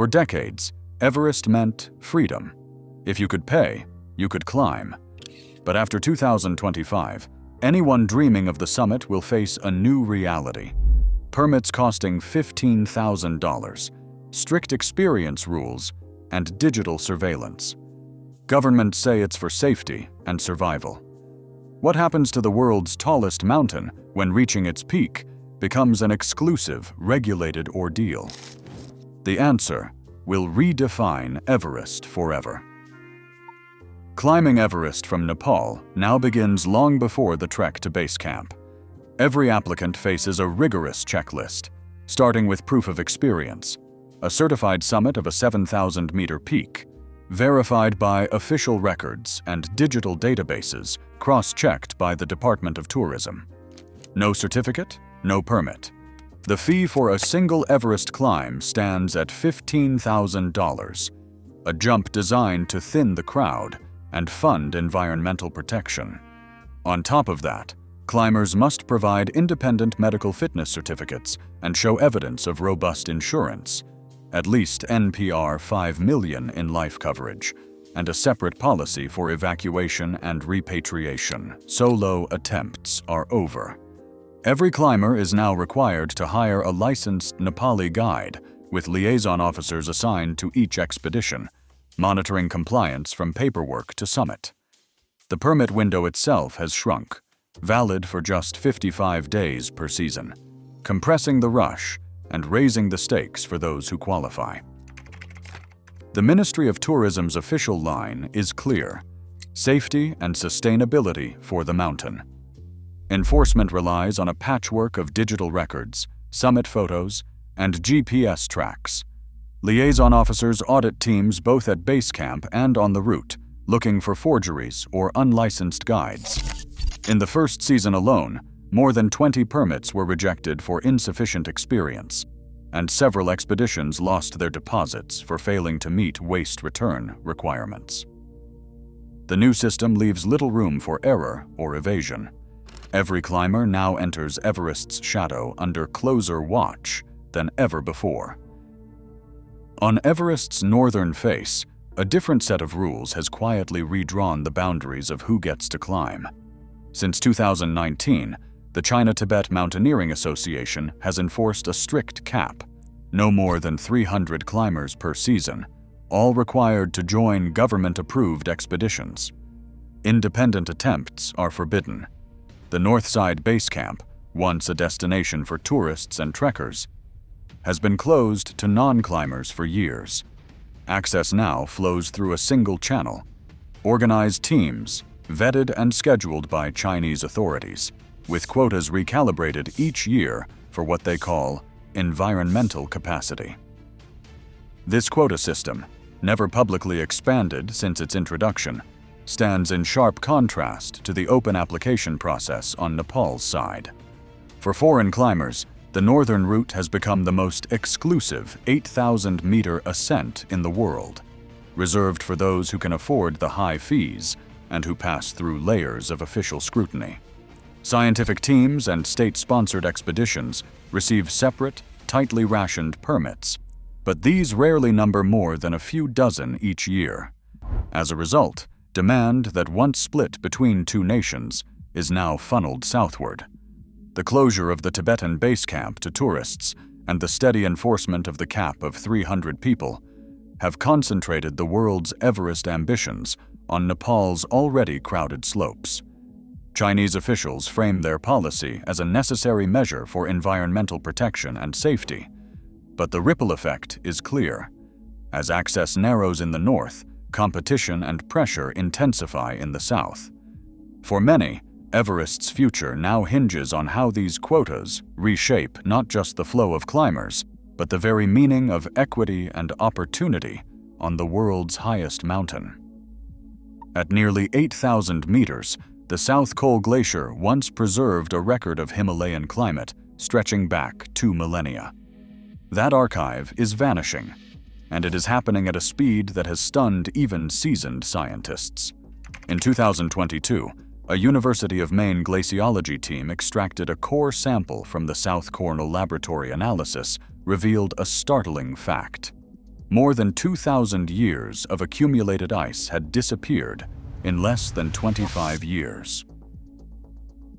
For decades, Everest meant freedom. If you could pay, you could climb. But after 2025, anyone dreaming of the summit will face a new reality. Permits costing $15,000, strict experience rules, and digital surveillance. Governments say it's for safety and survival. What happens to the world's tallest mountain when reaching its peak becomes an exclusive, regulated ordeal? The answer will redefine Everest forever. Climbing Everest from Nepal now begins long before the trek to base camp. Every applicant faces a rigorous checklist, starting with proof of experience, a certified summit of a 7,000-meter peak, verified by official records and digital databases cross-checked by the Department of Tourism. No certificate, no permit. The fee for a single Everest climb stands at $15,000, a jump designed to thin the crowd and fund environmental protection. On top of that, climbers must provide independent medical fitness certificates and show evidence of robust insurance, at least NPR 5 million in life coverage, and a separate policy for evacuation and repatriation. Solo attempts are over. Every climber is now required to hire a licensed Nepali guide with liaison officers assigned to each expedition, monitoring compliance from paperwork to summit. The permit window itself has shrunk, valid for just 55 days per season, compressing the rush and raising the stakes for those who qualify. The Ministry of Tourism's official line is clear: safety and sustainability for the mountain. Enforcement relies on a patchwork of digital records, summit photos, and GPS tracks. Liaison officers audit teams both at base camp and on the route, looking for forgeries or unlicensed guides. In the first season alone, more than 20 permits were rejected for insufficient experience, and several expeditions lost their deposits for failing to meet waste return requirements. The new system leaves little room for error or evasion. Every climber now enters Everest's shadow under closer watch than ever before. On Everest's northern face, a different set of rules has quietly redrawn the boundaries of who gets to climb. Since 2019, the China-Tibet Mountaineering Association has enforced a strict cap: no more than 300 climbers per season, all required to join government-approved expeditions. Independent attempts are forbidden. The Northside Base Camp, once a destination for tourists and trekkers, has been closed to non-climbers for years. Access now flows through a single channel. Organized teams, vetted and scheduled by Chinese authorities, with quotas recalibrated each year for what they call environmental capacity. This quota system, never publicly expanded since its introduction, stands in sharp contrast to the open application process on Nepal's side. For foreign climbers, the northern route has become the most exclusive 8,000-meter ascent in the world, reserved for those who can afford the high fees and who pass through layers of official scrutiny. Scientific teams and state-sponsored expeditions receive separate, tightly rationed permits, but these rarely number more than a few dozen each year. As a result, demand that once split between two nations is now funneled southward. The closure of the Tibetan base camp to tourists and the steady enforcement of the cap of 300 people have concentrated the world's Everest ambitions on Nepal's already crowded slopes. Chinese officials frame their policy as a necessary measure for environmental protection and safety, but the ripple effect is clear. As access narrows in the north, competition and pressure intensify in the south. For many, Everest's future now hinges on how these quotas reshape not just the flow of climbers, but the very meaning of equity and opportunity on the world's highest mountain. At nearly 8,000 meters, the South Col Glacier once preserved a record of Himalayan climate stretching back 2 millennia. That archive is vanishing, and it is happening at a speed that has stunned even seasoned scientists. In 2022, a University of Maine glaciology team extracted a core sample from the South Cornell Laboratory analysis revealed a startling fact. More than 2,000 years of accumulated ice had disappeared in less than 25 years.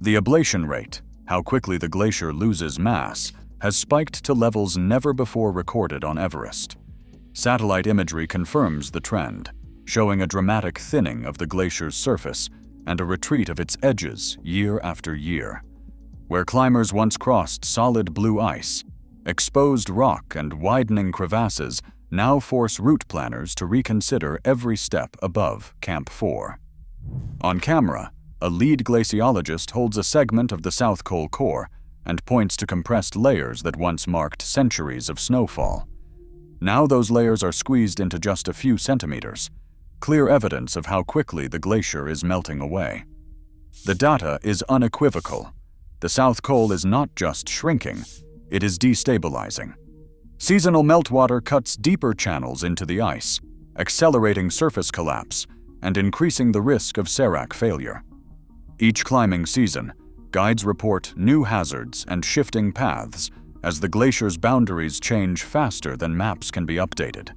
The ablation rate, how quickly the glacier loses mass, has spiked to levels never before recorded on Everest. Satellite imagery confirms the trend, showing a dramatic thinning of the glacier's surface and a retreat of its edges year after year. Where climbers once crossed solid blue ice, exposed rock and widening crevasses now force route planners to reconsider every step above Camp 4. On camera, a lead glaciologist holds a segment of the South Col core and points to compressed layers that once marked centuries of snowfall. Now those layers are squeezed into just a few centimeters, clear evidence of how quickly the glacier is melting away. The data is unequivocal. The South Col is not just shrinking, it is destabilizing. Seasonal meltwater cuts deeper channels into the ice, accelerating surface collapse and increasing the risk of serac failure. Each climbing season, guides report new hazards and shifting paths as the glacier's boundaries change faster than maps can be updated.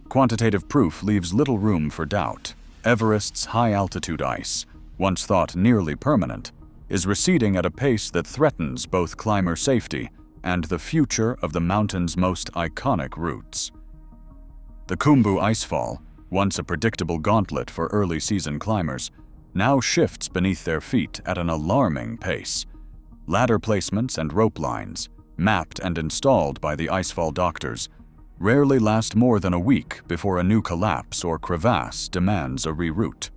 Quantitative proof leaves little room for doubt. Everest's high-altitude ice, once thought nearly permanent, is receding at a pace that threatens both climber safety and the future of the mountain's most iconic routes. The Khumbu Icefall, once a predictable gauntlet for early-season climbers, now shifts beneath their feet at an alarming pace. Ladder placements and rope lines, mapped and installed by the Icefall doctors, rarely last more than a week before a new collapse or crevasse demands a reroute.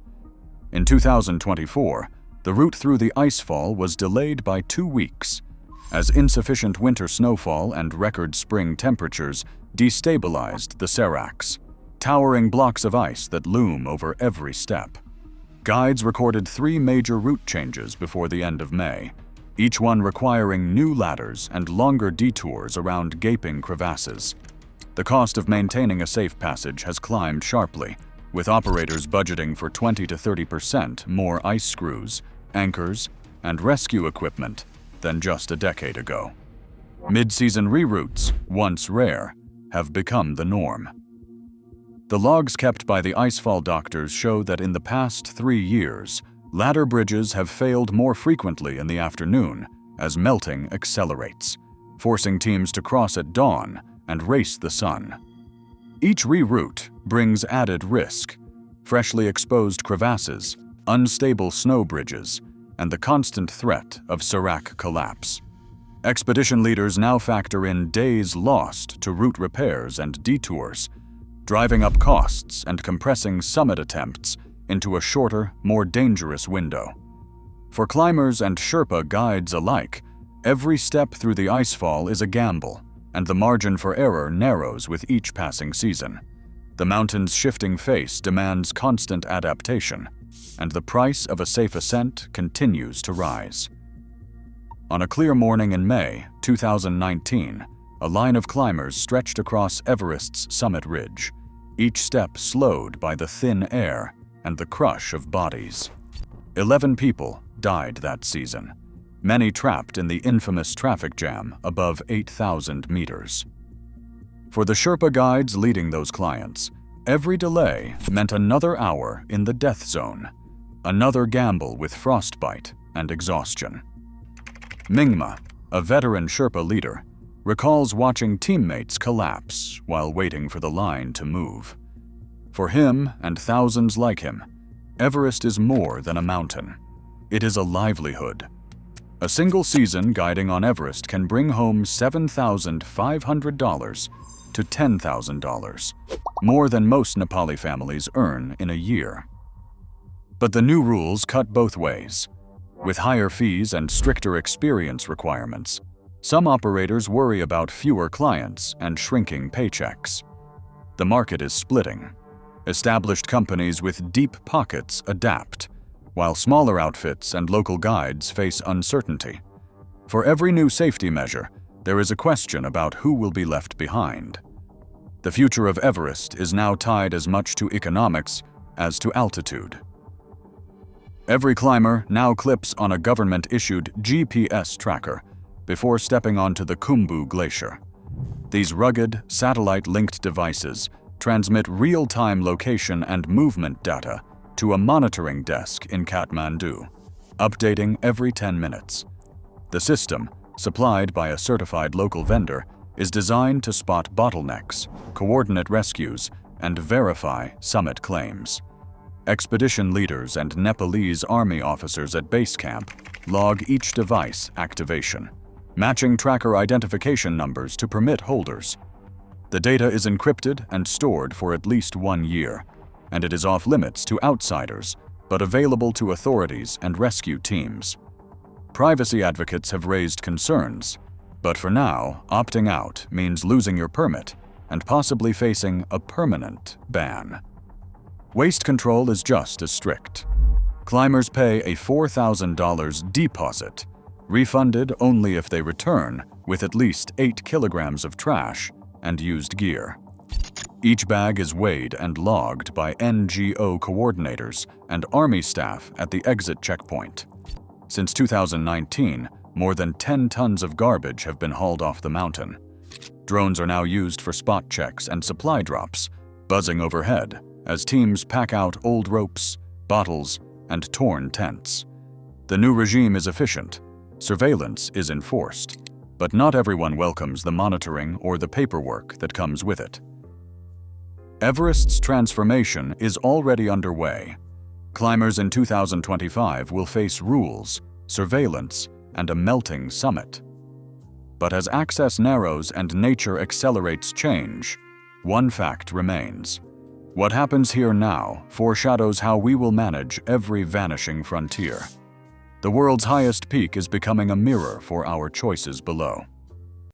In 2024, the route through the Icefall was delayed by 2 weeks, as insufficient winter snowfall and record spring temperatures destabilized the seracs, towering blocks of ice that loom over every step. Guides recorded 3 major route changes before the end of May, each one requiring new ladders and longer detours around gaping crevasses. The cost of maintaining a safe passage has climbed sharply, with operators budgeting for 20 to 30% more ice screws, anchors, and rescue equipment than just a decade ago. Mid-season reroutes, once rare, have become the norm. The logs kept by the Icefall doctors show that in the past 3 years, ladder bridges have failed more frequently in the afternoon as melting accelerates, forcing teams to cross at dawn and race the sun. Each reroute brings added risk: freshly exposed crevasses, unstable snow bridges, and the constant threat of serac collapse. Expedition leaders now factor in days lost to route repairs and detours, driving up costs and compressing summit attempts into a shorter, more dangerous window. For climbers and Sherpa guides alike, every step through the Icefall is a gamble, and the margin for error narrows with each passing season. The mountain's shifting face demands constant adaptation, and the price of a safe ascent continues to rise. On a clear morning in May 2019, a line of climbers stretched across Everest's summit ridge, each step slowed by the thin air and the crush of bodies. 11 people died that season, many trapped in the infamous traffic jam above 8,000 meters. For the Sherpa guides leading those clients, every delay meant another hour in the death zone, another gamble with frostbite and exhaustion. Mingma, a veteran Sherpa leader, recalls watching teammates collapse while waiting for the line to move. For him and thousands like him, Everest is more than a mountain. It is a livelihood. A single season guiding on Everest can bring home $7,500 to $10,000, more than most Nepali families earn in a year. But the new rules cut both ways. With higher fees and stricter experience requirements, some operators worry about fewer clients and shrinking paychecks. The market is splitting. Established companies with deep pockets adapt, while smaller outfits and local guides face uncertainty. For every new safety measure, there is a question about who will be left behind. The future of Everest is now tied as much to economics as to altitude. Every climber now clips on a government-issued GPS tracker before stepping onto the Khumbu Glacier. These rugged, satellite-linked devices transmit real-time location and movement data to a monitoring desk in Kathmandu, updating every 10 minutes. The system, supplied by a certified local vendor, is designed to spot bottlenecks, coordinate rescues, and verify summit claims. Expedition leaders and Nepalese army officers at base camp log each device activation, matching tracker identification numbers to permit holders. The data is encrypted and stored for at least 1 year, and it is off-limits to outsiders, but available to authorities and rescue teams. Privacy advocates have raised concerns, but for now, opting out means losing your permit and possibly facing a permanent ban. Waste control is just as strict. Climbers pay a $4,000 deposit, refunded only if they return with at least 8 kilograms of trash and used gear. Each bag is weighed and logged by NGO coordinators and Army staff at the exit checkpoint. Since 2019, more than 10 tons of garbage have been hauled off the mountain. Drones are now used for spot checks and supply drops, buzzing overhead as teams pack out old ropes, bottles, and torn tents. The new regime is efficient. Surveillance is enforced, but not everyone welcomes the monitoring or the paperwork that comes with it. Everest's transformation is already underway. Climbers in 2025 will face rules, surveillance, and a melting summit. But as access narrows and nature accelerates change, one fact remains. What happens here now foreshadows how we will manage every vanishing frontier. The world's highest peak is becoming a mirror for our choices below.